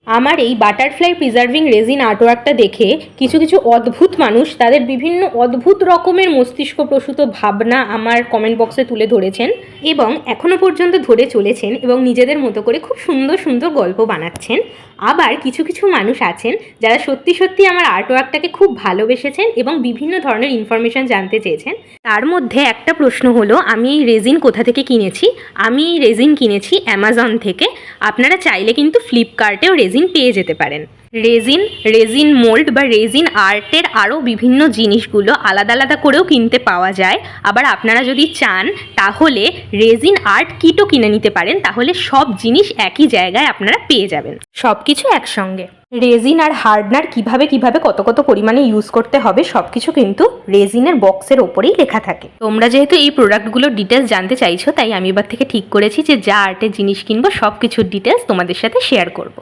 আমার এই butterfly preserving raisin আর্টওয়ার্কটা দেখে কিছু কিছু অদ্ভুত মানুষ তাদের বিভিন্ন অদ্ভুত রকমের মস্তিষ্কপ্রসূত ভাবনা আমার কমেন্ট বক্সে তুলে ধরেছেন এবং এখনও পর্যন্ত ধরে চলেছেন এবং নিজেদের মতো করে খুব সুন্দর সুন্দর গল্প বানাচ্ছেন। আবার কিছু কিছু মানুষ আছেন যারা সত্যি সত্যি আমার আর্টওয়ার্কটাকে খুব ভালোবেসেছেন এবং বিভিন্ন ধরনের ইনফরমেশান জানতে চেয়েছেন। তার মধ্যে একটা প্রশ্ন হলো, আমি এই রেজিন কোথা থেকে কিনেছি? আমি এই রেজিন কিনেছি অ্যামাজন থেকে। আপনারা চাইলে কিন্তু ফ্লিপকার্টেও রেজিন পেয়ে যেতে পারেন। রেজিন মোল্ড বা রেজিন আর্টের আরও বিভিন্ন জিনিসগুলো আলাদা আলাদা করেও কিনতে পাওয়া যায়। আবার আপনারা যদি চান তাহলে রেজিন আর্ট কিটও কিনে নিতে পারেন, তাহলে সব জিনিস একই জায়গায় আপনারা পেয়ে যাবেন, সব কিছু একসঙ্গে। রেজিন আর হার্ডনার কিভাবে কত পরিমাণে ইউজ করতে হবে সব কিছু কিন্তু রেজিনের বক্সের ওপরেই লেখা থাকে। তোমরা যেহেতু এই প্রোডাক্টগুলোর ডিটেলস জানতে চাইছো, তাই আমি এবার থেকে ঠিক করেছি যে যা আর্টের জিনিস কিনবো সব কিছুর ডিটেলস তোমাদের সাথে শেয়ার করব।